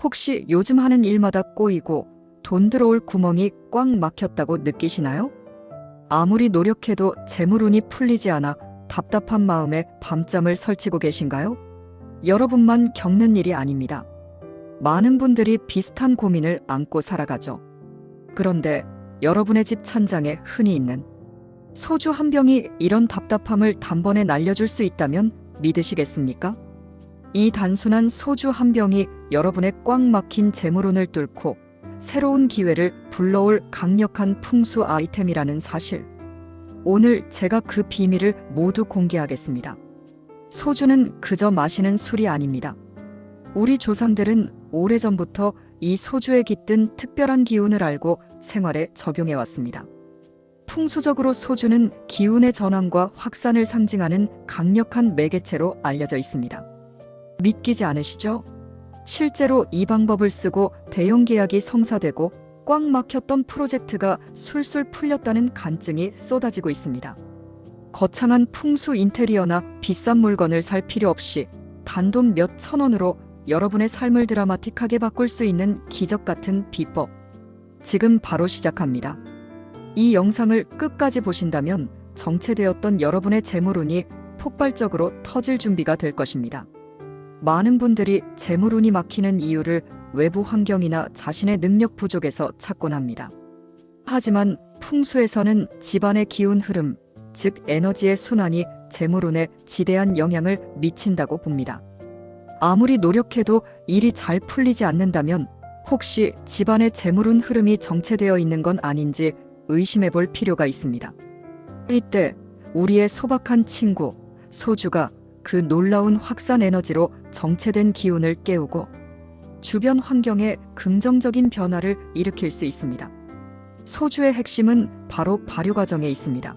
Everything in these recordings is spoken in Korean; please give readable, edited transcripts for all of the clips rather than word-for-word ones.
혹시 요즘 하는 일마다 꼬이고 돈 들어올 구멍이 꽉 막혔다고 느끼시나요? 아무리 노력해도 재물운이 풀리지 않아 답답한 마음에 밤잠을 설치고 계신가요? 여러분만 겪는 일이 아닙니다. 많은 분들이 비슷한 고민을 안고 살아가죠. 그런데 여러분의 집 찬장에 흔히 있는 소주 한 병이 이런 답답함을 단번에 날려줄 수 있다면 믿으시겠습니까? 이 단순한 소주 한 병이 여러분의 꽉 막힌 재물운을 뚫고 새로운 기회를 불러올 강력한 풍수 아이템이라는 사실. 오늘 제가 그 비밀을 모두 공개하겠습니다. 소주는 그저 마시는 술이 아닙니다. 우리 조상들은 오래전부터 이 소주에 깃든 특별한 기운을 알고 생활에 적용해 왔습니다. 풍수적으로 소주는 기운의 전환과 확산을 상징하는 강력한 매개체로 알려져 있습니다. 믿기지 않으시죠? 실제로 이 방법을 쓰고 대형 계약이 성사되고 꽉 막혔던 프로젝트가 술술 풀렸다는 간증이 쏟아지고 있습니다. 거창한 풍수 인테리어나 비싼 물건을 살 필요 없이 단돈 몇 천 원으로 여러분의 삶을 드라마틱하게 바꿀 수 있는 기적 같은 비법. 지금 바로 시작합니다. 이 영상을 끝까지 보신다면 정체되었던 여러분의 재물운이 폭발적으로 터질 준비가 될 것입니다. 많은 분들이 재물운이 막히는 이유를 외부 환경이나 자신의 능력 부족에서 찾곤 합니다. 하지만 풍수에서는 집안의 기운 흐름, 즉 에너지의 순환이 재물운에 지대한 영향을 미친다고 봅니다. 아무리 노력해도 일이 잘 풀리지 않는다면 혹시 집안의 재물운 흐름이 정체되어 있는 건 아닌지 의심해 볼 필요가 있습니다. 이때 우리의 소박한 친구, 소주가 그 놀라운 확산 에너지로 정체된 기운을 깨우고 주변 환경에 긍정적인 변화를 일으킬 수 있습니다. 소주의 핵심은 바로 발효 과정에 있습니다.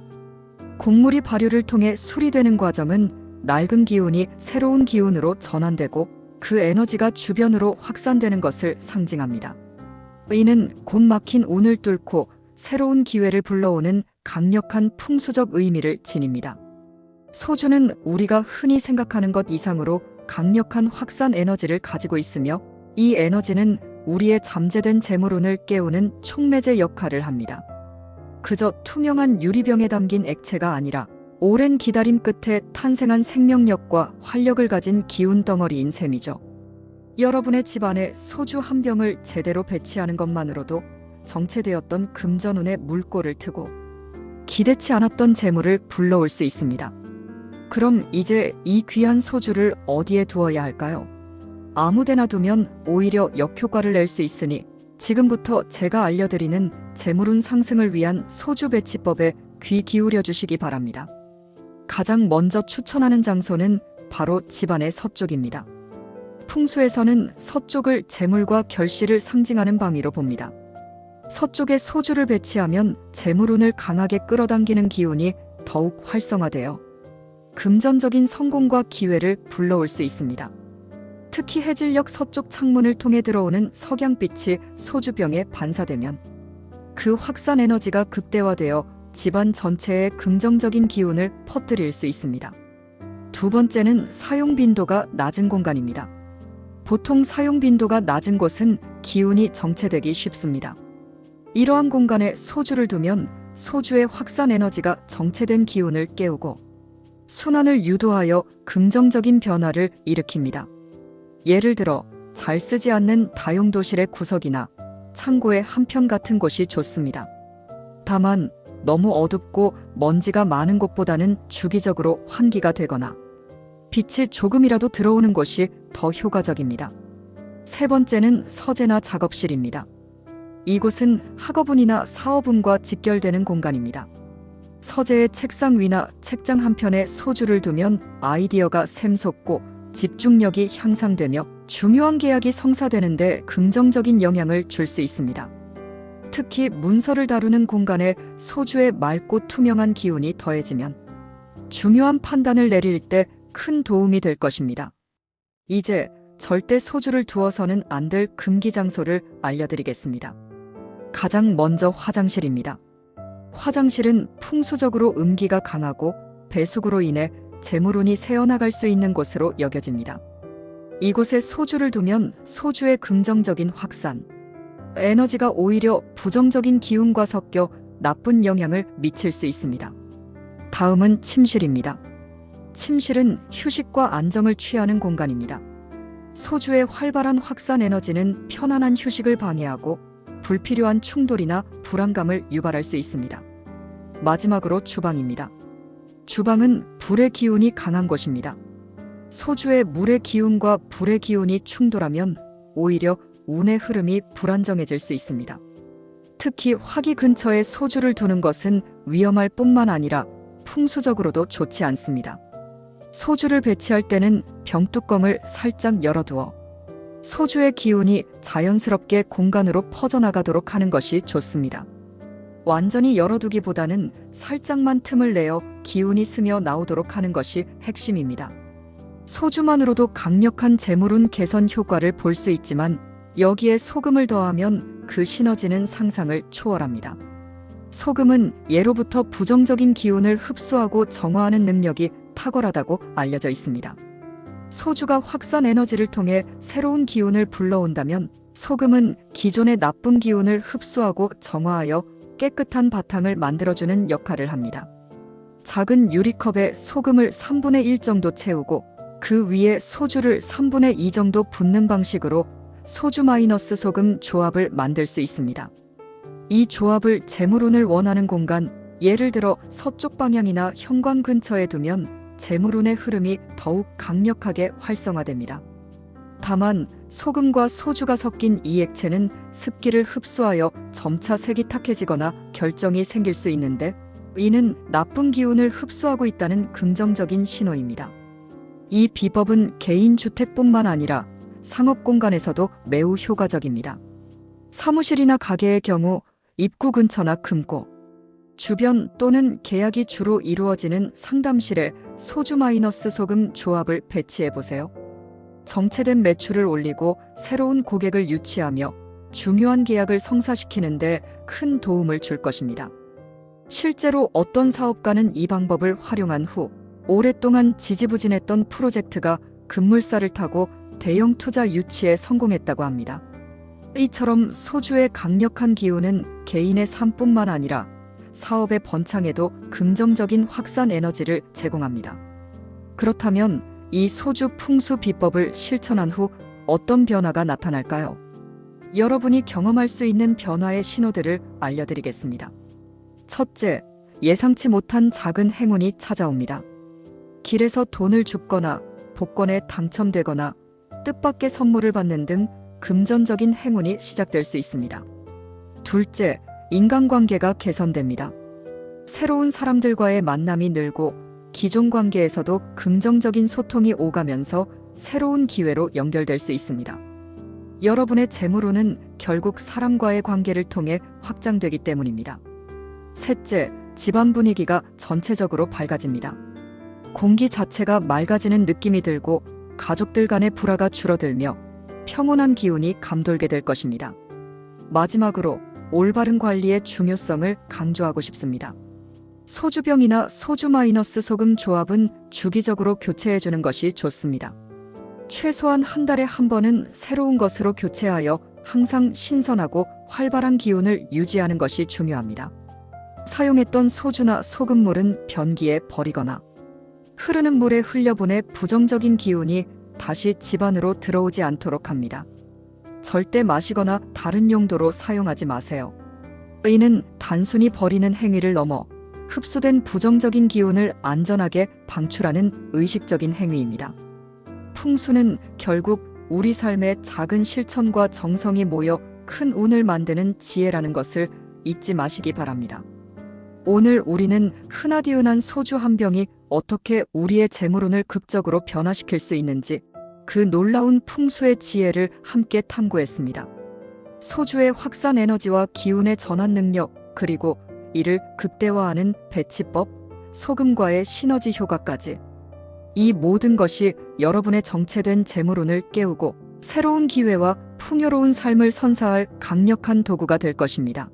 곡물이 발효를 통해 술이 되는 과정은 낡은 기운이 새로운 기운으로 전환되고 그 에너지가 주변으로 확산되는 것을 상징합니다. 이는 곧 막힌 운을 뚫고 새로운 기회를 불러오는 강력한 풍수적 의미를 지닙니다. 소주는 우리가 흔히 생각하는 것 이상으로 강력한 확산 에너지를 가지고 있으며 이 에너지는 우리의 잠재된 재물운을 깨우는 촉매제 역할을 합니다. 그저 투명한 유리병에 담긴 액체가 아니라 오랜 기다림 끝에 탄생한 생명력과 활력을 가진 기운 덩어리인 셈이죠. 여러분의 집안에 소주 한 병을 제대로 배치하는 것만으로도 정체되었던 금전운의 물꼬를 트고 기대치 않았던 재물을 불러올 수 있습니다. 그럼 이제 이 귀한 소주를 어디에 두어야 할까요? 아무데나 두면 오히려 역효과를 낼 수 있으니 지금부터 제가 알려드리는 재물운 상승을 위한 소주 배치법에 귀 기울여 주시기 바랍니다. 가장 먼저 추천하는 장소는 바로 집안의 서쪽입니다. 풍수에서는 서쪽을 재물과 결실을 상징하는 방위로 봅니다. 서쪽에 소주를 배치하면 재물운을 강하게 끌어당기는 기운이 더욱 활성화되어 금전적인 성공과 기회를 불러올 수 있습니다. 특히 해질녘 서쪽 창문을 통해 들어오는 석양빛이 소주병에 반사되면 그 확산 에너지가 극대화되어 집안 전체에 긍정적인 기운을 퍼뜨릴 수 있습니다. 두 번째는 사용 빈도가 낮은 공간입니다. 보통 사용 빈도가 낮은 곳은 기운이 정체되기 쉽습니다. 이러한 공간에 소주를 두면 소주의 확산 에너지가 정체된 기운을 깨우고 순환을 유도하여 긍정적인 변화를 일으킵니다. 예를 들어 잘 쓰지 않는 다용도실의 구석이나 창고의 한편 같은 곳이 좋습니다. 다만 너무 어둡고 먼지가 많은 곳보다는 주기적으로 환기가 되거나 빛이 조금이라도 들어오는 곳이 더 효과적입니다. 세 번째는 서재나 작업실입니다. 이곳은 학업운이나 사업운과 직결되는 공간입니다. 서재의 책상 위나 책장 한편에 소주를 두면 아이디어가 샘솟고 집중력이 향상되며 중요한 계약이 성사되는데 긍정적인 영향을 줄 수 있습니다. 특히 문서를 다루는 공간에 소주의 맑고 투명한 기운이 더해지면 중요한 판단을 내릴 때 큰 도움이 될 것입니다. 이제 절대 소주를 두어서는 안 될 금기 장소를 알려드리겠습니다. 가장 먼저 화장실입니다. 화장실은 풍수적으로 음기가 강하고 배수구로 인해 재물운이 새어나갈 수 있는 곳으로 여겨집니다. 이곳에 소주를 두면 소주의 긍정적인 확산, 에너지가 오히려 부정적인 기운과 섞여 나쁜 영향을 미칠 수 있습니다. 다음은 침실입니다. 침실은 휴식과 안정을 취하는 공간입니다. 소주의 활발한 확산 에너지는 편안한 휴식을 방해하고 불필요한 충돌이나 불안감을 유발할 수 있습니다. 마지막으로 주방입니다. 주방은 불의 기운이 강한 곳입니다. 소주의 물의 기운과 불의 기운이 충돌하면 오히려 운의 흐름이 불안정해질 수 있습니다. 특히 화기 근처에 소주를 두는 것은 위험할 뿐만 아니라 풍수적으로도 좋지 않습니다. 소주를 배치할 때는 병뚜껑을 살짝 열어두어 소주의 기운이 자연스럽게 공간으로 퍼져나가도록 하는 것이 좋습니다. 완전히 열어두기보다는 살짝만 틈을 내어 기운이 스며 나오도록 하는 것이 핵심입니다. 소주만으로도 강력한 재물운 개선 효과를 볼 수 있지만 여기에 소금을 더하면 그 시너지는 상상을 초월합니다. 소금은 예로부터 부정적인 기운을 흡수하고 정화하는 능력이 탁월하다고 알려져 있습니다. 소주가 확산 에너지를 통해 새로운 기운을 불러온다면 소금은 기존의 나쁜 기운을 흡수하고 정화하여 깨끗한 바탕을 만들어주는 역할을 합니다. 작은 유리컵에 소금을 3분의 1 정도 채우고 그 위에 소주를 3분의 2 정도 붓는 방식으로 소주 마이너스 소금 조합을 만들 수 있습니다. 이 조합을 재물운을 원하는 공간, 예를 들어 서쪽 방향이나 현관 근처에 두면 재물운의 흐름이 더욱 강력하게 활성화됩니다. 다만 소금과 소주가 섞인 이 액체는 습기를 흡수하여 점차 색이 탁해지거나 결정이 생길 수 있는데 이는 나쁜 기운을 흡수하고 있다는 긍정적인 신호입니다. 이 비법은 개인 주택뿐만 아니라 상업 공간에서도 매우 효과적입니다. 사무실이나 가게의 경우 입구 근처나 금고, 주변 또는 계약이 주로 이루어지는 상담실에 소주 마이너스 소금 조합을 배치해 보세요. 정체된 매출을 올리고 새로운 고객을 유치하며 중요한 계약을 성사시키는데 큰 도움을 줄 것입니다. 실제로 어떤 사업가는 이 방법을 활용한 후 오랫동안 지지부진했던 프로젝트가 급물살을 타고 대형 투자 유치에 성공했다고 합니다. 이처럼 소주의 강력한 기운은 개인의 삶뿐만 아니라 사업의 번창에도 긍정적인 확산 에너지를 제공합니다. 그렇다면 이 소주 풍수 비법을 실천한 후 어떤 변화가 나타날까요? 여러분이 경험할 수 있는 변화의 신호들을 알려드리겠습니다. 첫째, 예상치 못한 작은 행운이 찾아옵니다. 길에서 돈을 줍거나 복권에 당첨되거나 뜻밖의 선물을 받는 등 금전적인 행운이 시작될 수 있습니다. 둘째, 인간관계가 개선됩니다. 새로운 사람들과의 만남이 늘고 기존 관계에서도 긍정적인 소통이 오가면서 새로운 기회로 연결될 수 있습니다. 여러분의 재물운은 결국 사람과의 관계를 통해 확장되기 때문입니다. 셋째, 집안 분위기가 전체적으로 밝아집니다. 공기 자체가 맑아지는 느낌이 들고 가족들 간의 불화가 줄어들며 평온한 기운이 감돌게 될 것입니다. 마지막으로 올바른 관리의 중요성을 강조하고 싶습니다. 소주병이나 소주 마이너스 소금 조합은 주기적으로 교체해주는 것이 좋습니다. 최소한 한 달에 한 번은 새로운 것으로 교체하여 항상 신선하고 활발한 기운을 유지하는 것이 중요합니다. 사용했던 소주나 소금물은 변기에 버리거나 흐르는 물에 흘려보내 부정적인 기운이 다시 집안으로 들어오지 않도록 합니다. 절대 마시거나 다른 용도로 사용하지 마세요. 이는 단순히 버리는 행위를 넘어 흡수된 부정적인 기운을 안전하게 방출하는 의식적인 행위입니다. 풍수는 결국 우리 삶의 작은 실천과 정성이 모여 큰 운을 만드는 지혜라는 것을 잊지 마시기 바랍니다. 오늘 우리는 흔하디흔한 소주 한 병이 어떻게 우리의 재물운을 극적으로 변화시킬 수 있는지 그 놀라운 풍수의 지혜를 함께 탐구했습니다. 소주의 확산 에너지와 기운의 전환 능력, 그리고 이를 극대화하는 배치법, 소금과의 시너지 효과까지. 이 모든 것이 여러분의 정체된 재물운을 깨우고 새로운 기회와 풍요로운 삶을 선사할 강력한 도구가 될 것입니다.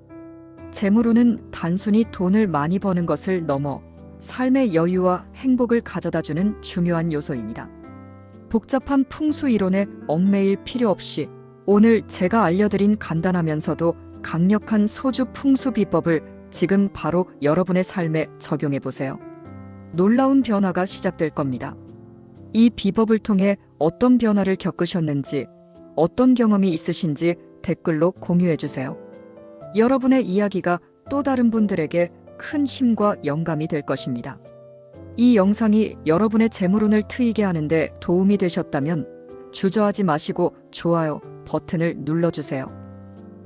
재물운은 단순히 돈을 많이 버는 것을 넘어 삶의 여유와 행복을 가져다주는 중요한 요소입니다. 복잡한 풍수 이론에 얽매일 필요 없이 오늘 제가 알려드린 간단하면서도 강력한 소주 풍수 비법을 지금 바로 여러분의 삶에 적용해 보세요. 놀라운 변화가 시작될 겁니다. 이 비법을 통해 어떤 변화를 겪으셨는지, 어떤 경험이 있으신지 댓글로 공유해 주세요. 여러분의 이야기가 또 다른 분들에게 큰 힘과 영감이 될 것입니다. 이 영상이 여러분의 재물운을 트이게 하는데 도움이 되셨다면 주저하지 마시고 좋아요 버튼을 눌러주세요.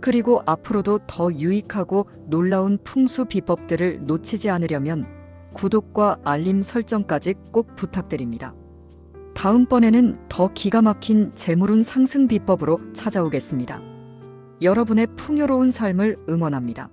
그리고 앞으로도 더 유익하고 놀라운 풍수 비법들을 놓치지 않으려면 구독과 알림 설정까지 꼭 부탁드립니다. 다음번에는 더 기가 막힌 재물운 상승 비법으로 찾아오겠습니다. 여러분의 풍요로운 삶을 응원합니다.